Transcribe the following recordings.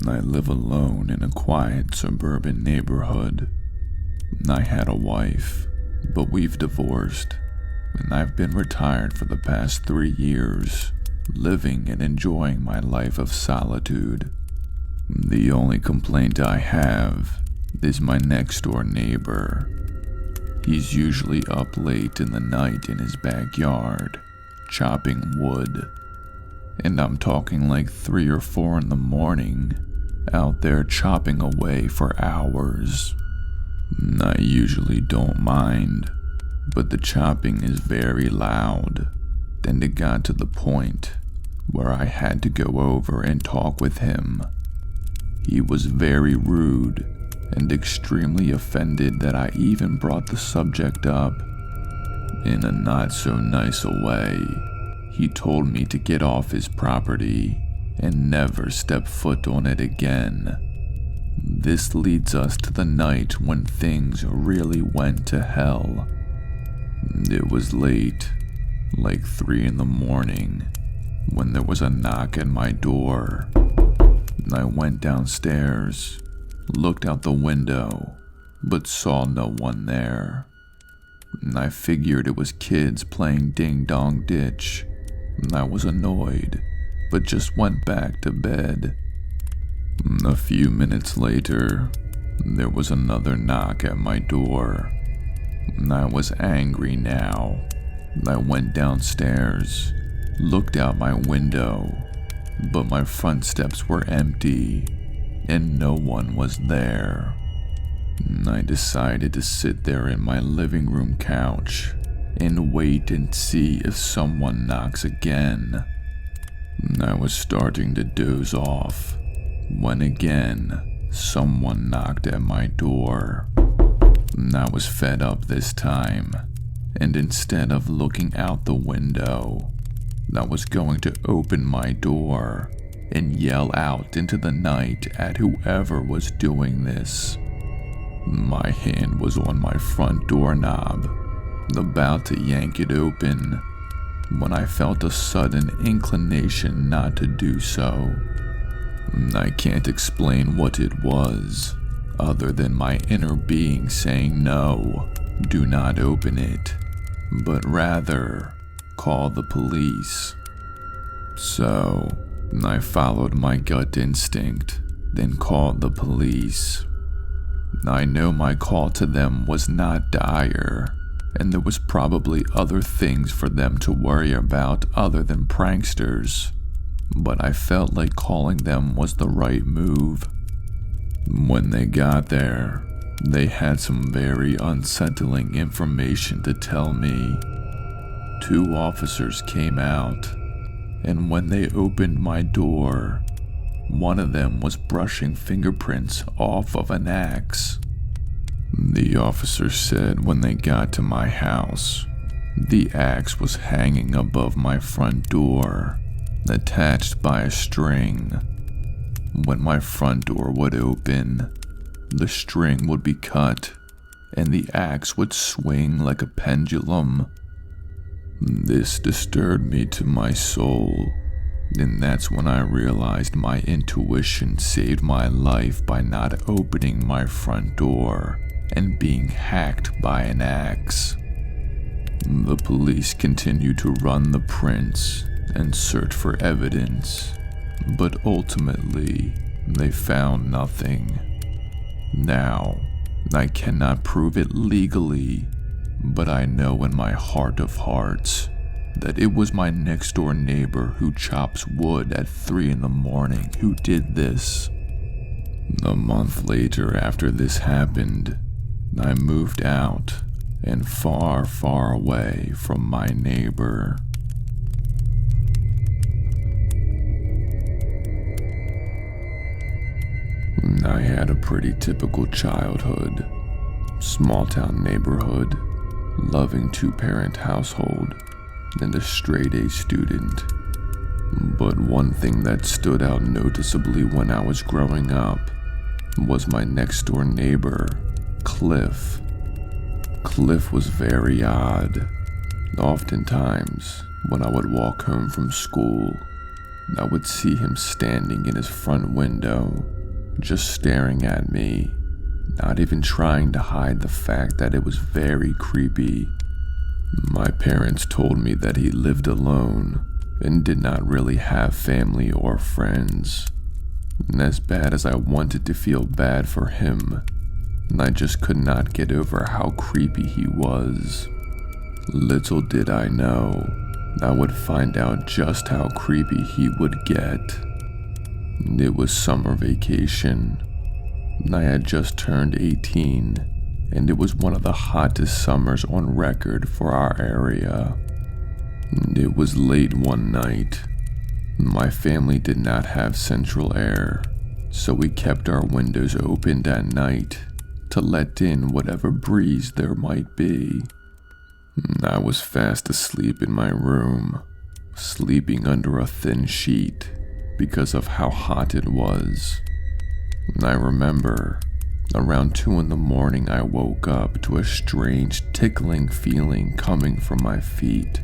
I live alone in a quiet suburban neighborhood. I had a wife, but we've divorced, and I've been retired for the past 3 years, living and enjoying my life of solitude. The only complaint I have is my next-door neighbor. He's usually up late in the night in his backyard, chopping wood. And I'm talking like 3 or 4 in the morning, out there chopping away for hours. I usually don't mind, but the chopping is very loud, and it got to the point where I had to go over and talk with him. He was very rude and extremely offended that I even brought the subject up. In a not-so-nice way, he told me to get off his property and never step foot on it again. This leads us to the night when things really went to hell. It was late, like 3 in the morning, when there was a knock at my door. I went downstairs, looked out the window, but saw no one there. I figured it was kids playing ding-dong ditch. I was annoyed, but just went back to bed. A few minutes later, there was another knock at my door. I was angry now. I went downstairs, looked out my window, but my front steps were empty, and no one was there. I decided to sit there in my living room couch and wait and see if someone knocks again. I was starting to doze off when again someone knocked at my door. I was fed up this time, and instead of looking out the window, I was going to open my door and yell out into the night at whoever was doing this. My hand was on my front doorknob, about to yank it open, when I felt a sudden inclination not to do so. I can't explain what it was, other than my inner being saying no, do not open it, but rather call the police. So, I followed my gut instinct, then called the police. I know my call to them was not dire, and there was probably other things for them to worry about other than pranksters, but I felt like calling them was the right move. When they got there, they had some very unsettling information to tell me. 2 officers came out, and when they opened my door, one of them was brushing fingerprints off of an axe. The officer said when they got to my house, the axe was hanging above my front door, attached by a string. When my front door would open, the string would be cut, and the axe would swing like a pendulum. This disturbed me to my soul, and that's when I realized my intuition saved my life by not opening my front door and being hacked by an axe. The police continued to run the prints and search for evidence, but ultimately they found nothing. Now, I cannot prove it legally, but I know in my heart of hearts that it was my next door neighbor who chops wood at 3 in the morning who did this. A month later after this happened, I moved out and far, far away from my neighbor. I had a pretty typical childhood. Small town neighborhood, loving 2-parent household, and a straight-A student. But one thing that stood out noticeably when I was growing up was my next-door neighbor, Cliff. Cliff was very odd. Oftentimes, when I would walk home from school, I would see him standing in his front window, just staring at me, not even trying to hide the fact that it was very creepy. My parents told me that he lived alone and did not really have family or friends. And as bad as I wanted to feel bad for him, I just could not get over how creepy he was. Little did I know, I would find out just how creepy he would get. It was summer vacation. I had just turned 18, and it was one of the hottest summers on record for our area. It was late one night. My family did not have central air, so we kept our windows opened at night to let in whatever breeze there might be. I was fast asleep in my room, sleeping under a thin sheet because of how hot it was. I remember around 2 a.m. I woke up to a strange tickling feeling coming from my feet.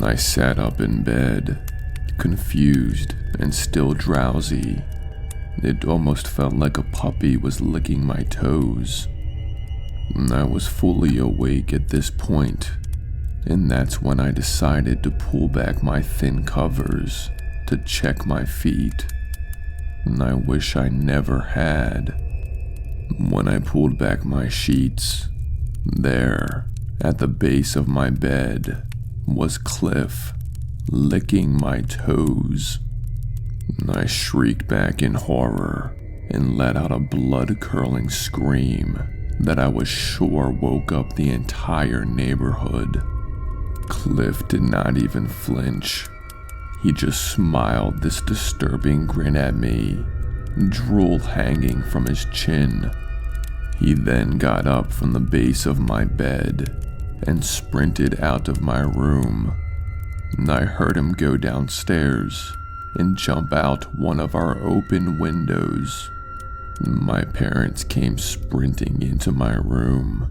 I sat up in bed, confused and still drowsy. It almost felt like a puppy was licking my toes. I was fully awake at this point, and that's when I decided to pull back my thin covers to check my feet. I wish I never had. When I pulled back my sheets, there, at the base of my bed, was Cliff, licking my toes. I shrieked back in horror and let out a blood-curdling scream that I was sure woke up the entire neighborhood. Cliff did not even flinch. He just smiled this disturbing grin at me, drool hanging from his chin. He then got up from the base of my bed and sprinted out of my room. I heard him go downstairs and jump out one of our open windows. My parents came sprinting into my room.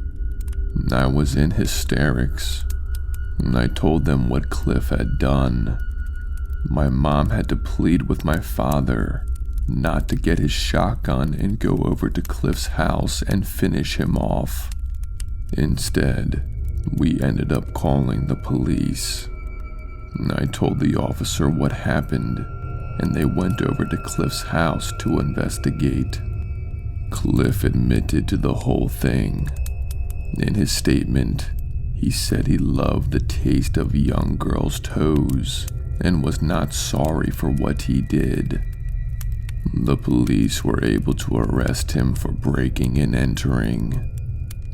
I was in hysterics. I told them what Cliff had done. My mom had to plead with my father not to get his shotgun and go over to Cliff's house and finish him off. Instead, we ended up calling the police. I told the officer what happened, and they went over to Cliff's house to investigate. Cliff admitted to the whole thing. In his statement, he said he loved the taste of young girls' toes and was not sorry for what he did. The police were able to arrest him for breaking and entering.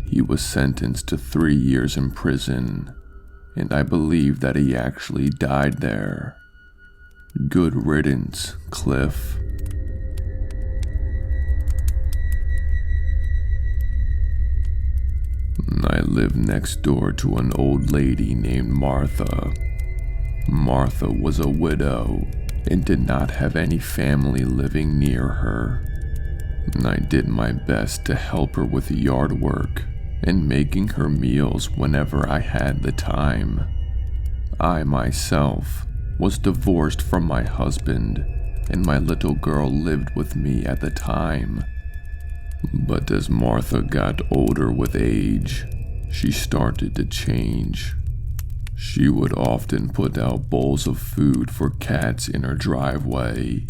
He was sentenced to 3 years in prison, and I believe that he actually died there. Good riddance, Cliff. I lived next door to an old lady named Martha. Martha was a widow and did not have any family living near her. I did my best to help her with yard work and making her meals whenever I had the time. I myself was divorced from my husband, and my little girl lived with me at the time. But as Martha got older with age, she started to change. She would often put out bowls of food for cats in her driveway.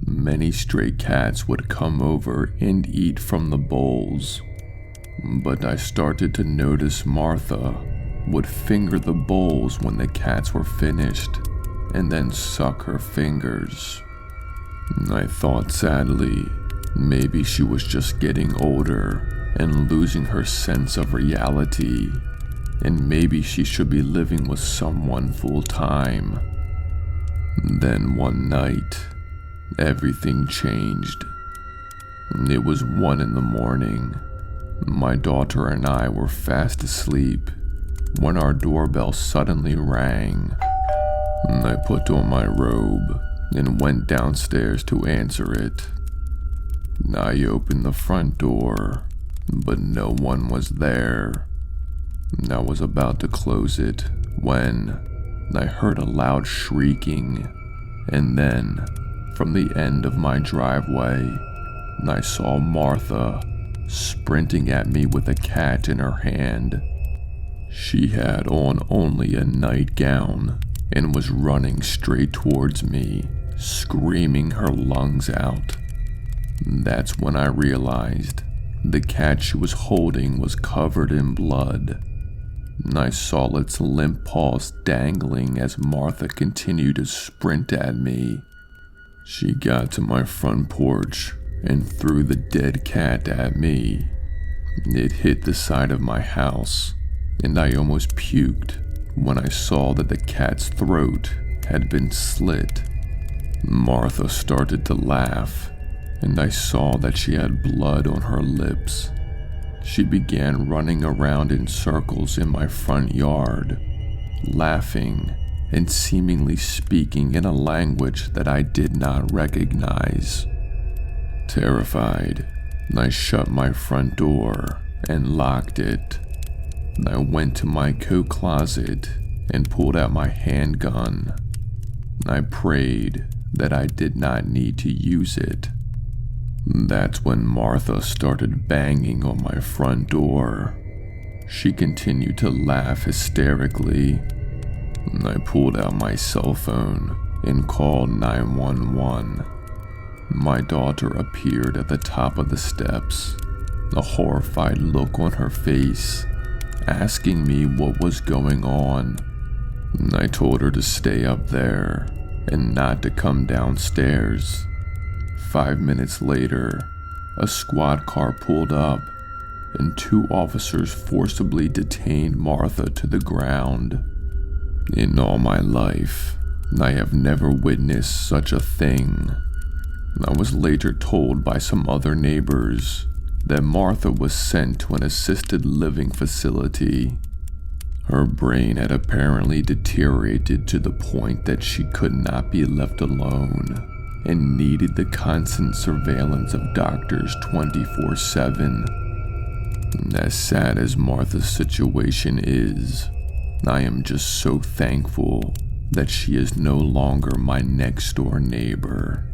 Many stray cats would come over and eat from the bowls. But I started to notice Martha would finger the bowls when the cats were finished and then suck her fingers. I thought sadly, maybe she was just getting older and losing her sense of reality, and maybe she should be living with someone full time. Then one night, everything changed. It was 1 a.m. My daughter and I were fast asleep when our doorbell suddenly rang. I put on my robe and went downstairs to answer it. I opened the front door, but no one was there. I was about to close it when I heard a loud shrieking, and then from the end of my driveway, and I saw Martha sprinting at me with a cat in her hand. She had on only a nightgown and was running straight towards me, screaming her lungs out. That's when I realized the cat she was holding was covered in blood, and I saw its limp paws dangling as Martha continued to sprint at me. She got to my front porch and threw the dead cat at me. It hit the side of my house, and I almost puked when I saw that the cat's throat had been slit. Martha started to laugh, and I saw that she had blood on her lips. She began running around in circles in my front yard, laughing and seemingly speaking in a language that I did not recognize. Terrified, I shut my front door and locked it. I went to my coat closet and pulled out my handgun. I prayed that I did not need to use it. That's when Martha started banging on my front door. She continued to laugh hysterically. I pulled out my cell phone and called 911. My daughter appeared at the top of the steps, a horrified look on her face, asking me what was going on. I told her to stay up there and not to come downstairs. 5 minutes later, a squad car pulled up, and 2 officers forcibly detained Martha to the ground. In all my life, I have never witnessed such a thing. I was later told by some other neighbors that Martha was sent to an assisted living facility. Her brain had apparently deteriorated to the point that she could not be left alone and needed the constant surveillance of doctors 24/7. As sad as Martha's situation is, I am just so thankful that she is no longer my next door neighbor.